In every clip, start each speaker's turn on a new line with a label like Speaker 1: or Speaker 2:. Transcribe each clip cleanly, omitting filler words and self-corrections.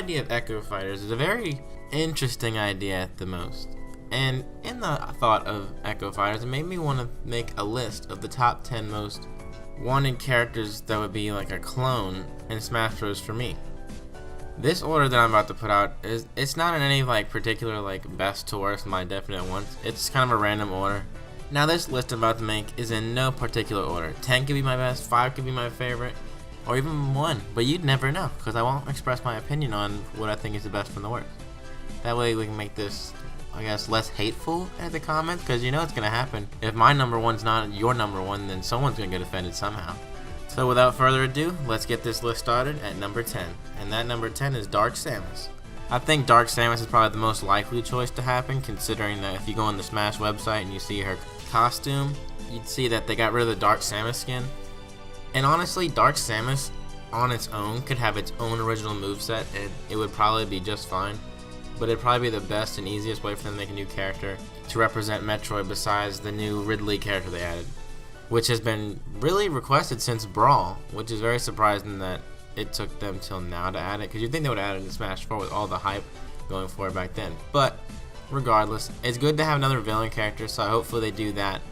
Speaker 1: idea of Echo Fighters is a very interesting idea at the most. And in the thought of Echo Fighters, it made me want to make a list of the top 10 most wanted characters that would be like a clone in Smash Bros. For me. This order that I'm about to put out it's not in any like particular like best to worst my definite ones. It's kind of a random order. Now this list I'm about to make is in no particular order. 10 could be my best, 5 could be my favorite, or even 1, but you'd never know because I won't express my opinion on what I think is the best from the worst. That way we can make this, I guess, less hateful in the comments, because you know it's gonna happen. If my number one's not your number one, then someone's gonna get offended somehow. So without further ado, let's get this list started at number 10. And that number 10 is Dark Samus. I think Dark Samus is probably the most likely choice to happen, considering that if you go on the Smash website and you see her costume, you'd see that they got rid of the Dark Samus skin. And honestly, Dark Samus on its own could have its own original moveset and it would probably be just fine. But it'd probably be the best and easiest way for them to make a new character to represent Metroid besides the new Ridley character they added, which has been really requested since Brawl, which is very surprising that it took them till now to add it, because you'd think they would have added it in Smash 4 with all the hype going for it back then. But regardless, it's good to have another villain character, so hopefully they do that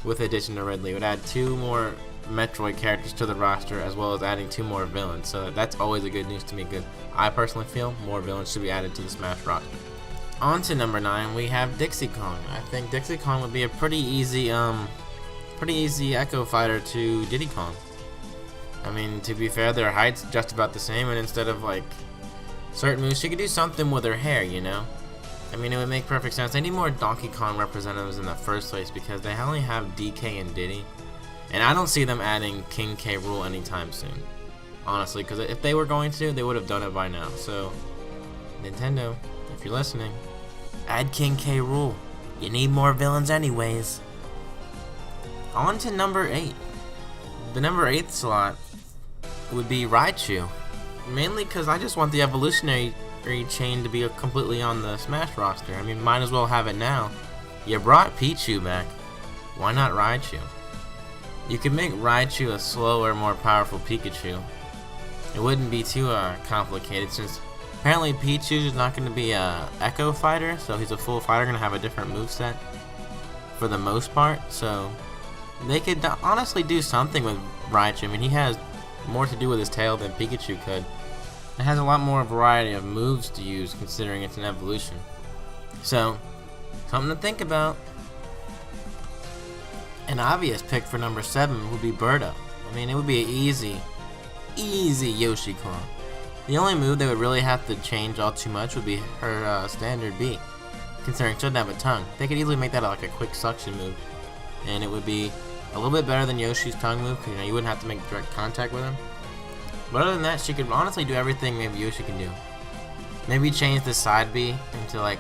Speaker 1: with the addition to Ridley. It would add 2 more Metroid characters to the roster as well as adding 2 more villains, so that's always a good news to me. Good. I personally feel more villains should be added to the Smash roster. On to number 9, we have Dixie Kong. I think Dixie Kong would be a pretty easy Echo Fighter to Diddy Kong. I mean, to be fair, their height's just about the same, and instead of like certain moves, she could do something with her hair, you know? I mean, it would make perfect sense. They need more Donkey Kong representatives in the first place because they only have DK and Diddy. And I don't see them adding King K. Rool anytime soon, honestly, because if they were going to, they would have done it by now. So, Nintendo, if you're listening, add King K. Rool. You need more villains anyways. On to number 8. The number 8 slot would be Raichu. Mainly because I just want the evolutionary chain to be completely on the Smash roster. I mean, might as well have it now. You brought Pichu back. Why not Raichu? You could make Raichu a slower, more powerful Pikachu. It wouldn't be too complicated, since apparently Pichu is not going to be a Echo Fighter, so he's a full fighter, going to have a different moveset for the most part. So they could honestly do something with Raichu. I mean, he has more to do with his tail than Pikachu could. It has a lot more variety of moves to use, considering it's an evolution. So, something to think about. An obvious pick for number 7 would be Birdo. I mean, it would be an easy Yoshi Kong. The only move they would really have to change all too much would be her standard B, considering she doesn't have a tongue. They could easily make that like a quick suction move, and it would be a little bit better than Yoshi's tongue move, because you wouldn't have to make direct contact with him. But other than that, she could honestly do everything maybe Yoshi can do. Maybe change the side B into like,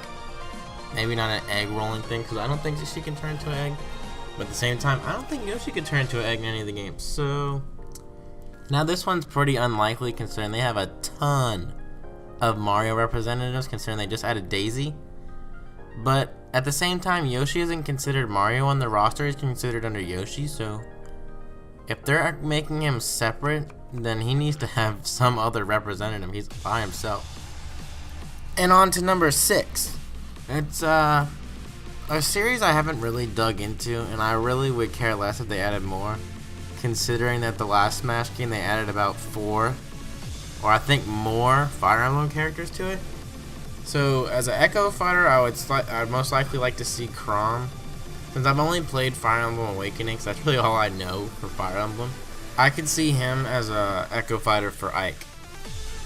Speaker 1: maybe not an egg rolling thing, because I don't think she can turn into an egg. But at the same time, I don't think Yoshi could turn into an egg in any of the games. So, now this one's pretty unlikely, considering they have a ton of Mario representatives, considering they just added Daisy. But at the same time, Yoshi isn't considered Mario on the roster, he's considered under Yoshi, so if they're making him separate, then he needs to have some other representative. He's by himself. And on to number 6. It's a series I haven't really dug into, and I really would care less if they added more, considering that the last Smash game they added about 4, or I think more, Fire Emblem characters to it. So as an Echo Fighter, I'd most likely like to see Chrom, since I've only played Fire Emblem Awakening, so that's really all I know for Fire Emblem. I could see him as a Echo Fighter for Ike,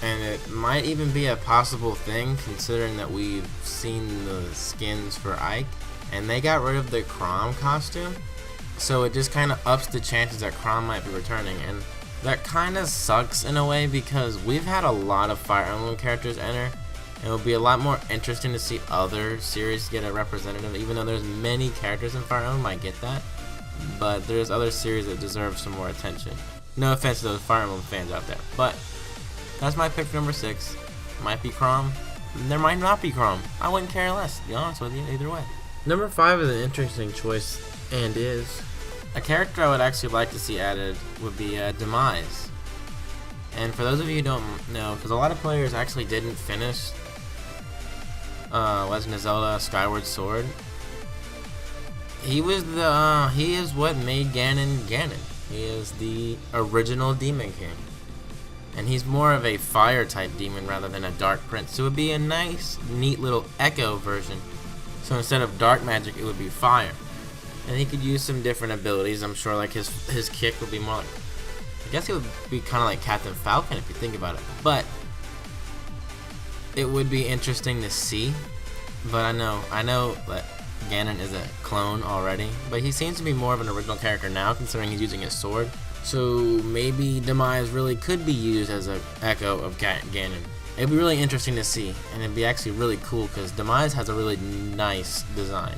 Speaker 1: and it might even be a possible thing, considering that we've seen the skins for Ike, and they got rid of the Chrom costume, so it just kind of ups the chances that Chrom might be returning, and that kind of sucks in a way, because we've had a lot of Fire Emblem characters enter, and it would be a lot more interesting to see other series get a representative. Even though there's many characters in Fire Emblem, I get that, but there's other series that deserve some more attention. No offense to those Fire Emblem fans out there, but that's my pick for number 6. Might be Chrom, there might not be Chrom. I wouldn't care less, to be honest with you, either way. Number 5 is an interesting choice, and is a character I would actually like to see added would be Demise. And for those of you who don't know, because a lot of players actually didn't finish Legend of Zelda Skyward Sword, he is what made Ganon Ganon. He is the original Demon King. And he's more of a fire type demon rather than a dark prince. So it would be a nice, neat little Echo version. So instead of dark magic, it would be fire. And he could use some different abilities. I'm sure like his kick would be more like, I guess it would be kind of like Captain Falcon if you think about it. But it would be interesting to see. But I know that Ganon is a clone already. But he seems to be more of an original character now, considering he's using his sword. So maybe Demise really could be used as an echo of Ganon. It'd be really interesting to see, and it'd be actually really cool because Demise has a really nice design.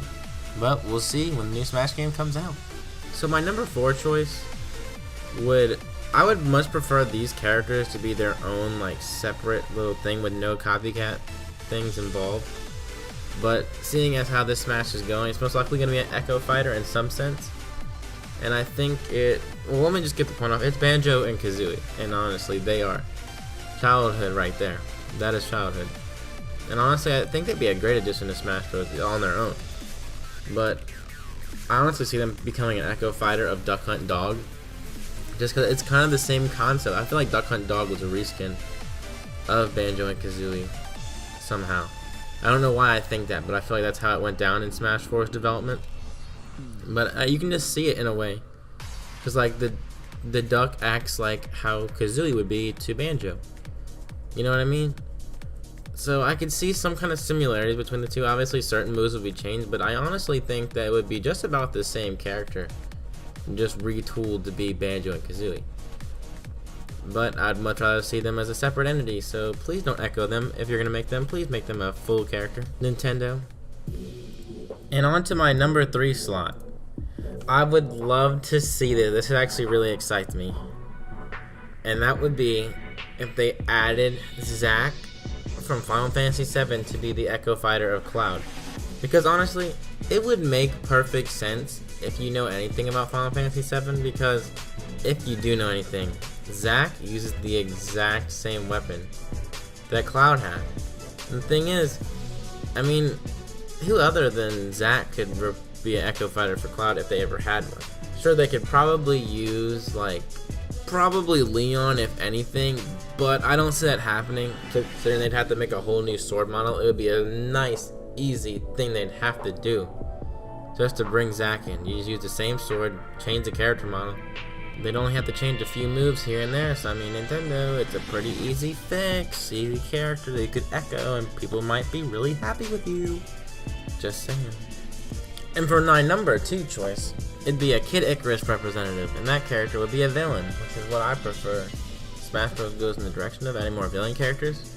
Speaker 1: But we'll see when the new Smash game comes out. So my number 4 choice I would much prefer these characters to be their own like separate little thing with no copycat things involved. But seeing as how this Smash is going, it's most likely going to be an Echo Fighter in some sense. And I think well, let me just get the point off. It's Banjo and Kazooie, and honestly, they are childhood right there. That is childhood. And honestly, I think they'd be a great addition to Smash Bros. On their own. But I honestly see them becoming an Echo Fighter of Duck Hunt Dog, just because it's kind of the same concept. I feel like Duck Hunt Dog was a reskin of Banjo and Kazooie somehow. I don't know why I think that, but I feel like that's how it went down in Smash 4's development. But you can just see it in a way, because like the duck acts like how Kazooie would be to Banjo. You know what I mean? So I could see some kind of similarities between the two. Obviously certain moves would be changed, but I honestly think that it would be just about the same character, just retooled to be Banjo and Kazooie. But I'd much rather see them as a separate entity, so please don't echo them. If you're going to make them, please make them a full character. Nintendo. And on to my number 3 slot. I would love to see this. This actually really excites me. And that would be if they added Zack from Final Fantasy VII to be the Echo Fighter of Cloud. Because honestly, it would make perfect sense if you know anything about Final Fantasy VII, because if you do know anything, Zack uses the exact same weapon that Cloud had. And the thing is, I mean, who other than Zack could be an Echo Fighter for Cloud if they ever had one? Sure, they could probably use, like, probably Leon if anything, but I don't see that happening, considering they'd have to make a whole new sword model. It would be a nice, easy thing they'd have to do just to bring Zack in. You just use the same sword, change the character model. They'd only have to change a few moves here and there, so I mean, Nintendo, it's a pretty easy fix, easy character that you could echo, and people might be really happy with you. Just saying. And for my number 2 choice, it'd be a Kid Icarus representative, and that character would be a villain, which is what I prefer. Smash Bros. Goes in the direction of adding more villain characters.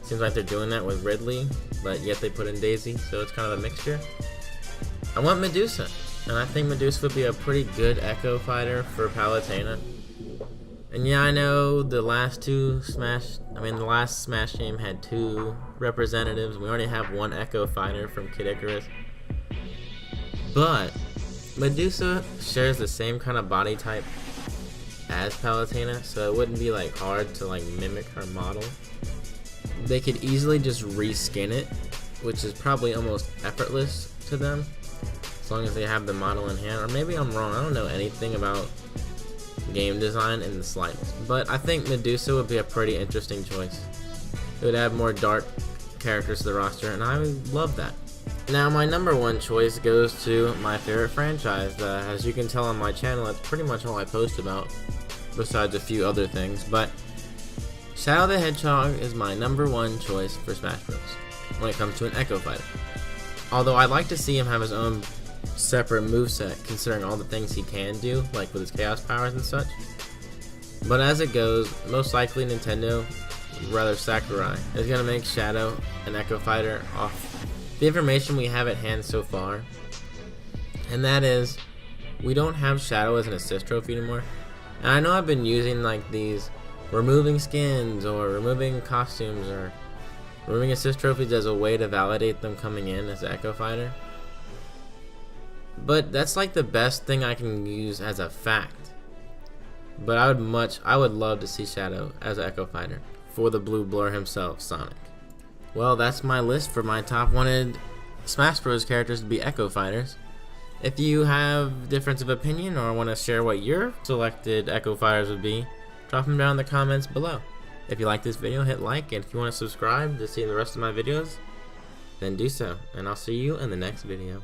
Speaker 1: Seems like they're doing that with Ridley, but yet they put in Daisy, so it's kind of a mixture. I want Medusa, and I think Medusa would be a pretty good Echo Fighter for Palutena. And yeah, I know the last Smash game had 2 representatives. We already have 1 Echo Fighter from Kid Icarus. But Medusa shares the same kind of body type as Palutena, so it wouldn't be like hard to like mimic her model. They could easily just reskin it, which is probably almost effortless to them, as long as they have the model in hand. Or maybe I'm wrong, I don't know anything about game design in the slightest, but I think Medusa would be a pretty interesting choice. It would add more dark characters to the roster, and I would love that. Now my number 1 choice goes to my favorite franchise. As you can tell on my channel, that's pretty much all I post about, besides a few other things, but Shadow the Hedgehog is my number 1 choice for Smash Bros. When it comes to an Echo Fighter. Although I'd like to see him have his own separate moveset, considering all the things he can do, like with his Chaos powers and such. But as it goes, most likely Nintendo, rather Sakurai, is going to make Shadow an Echo Fighter off the information we have at hand so far. And that is, we don't have Shadow as an assist trophy anymore. And I know I've been using like these removing skins or removing costumes or removing assist trophies as a way to validate them coming in as an Echo Fighter. But that's like the best thing I can use as a fact. But I would love to see Shadow as an Echo Fighter for the Blue Blur himself, Sonic. Well, that's my list for my top wanted Smash Bros. Characters to be Echo Fighters. If you have difference of opinion or want to share what your selected Echo Fighters would be, drop them down in the comments below. If you like this video, hit like, and if you want to subscribe to see the rest of my videos, then do so. And I'll see you in the next video.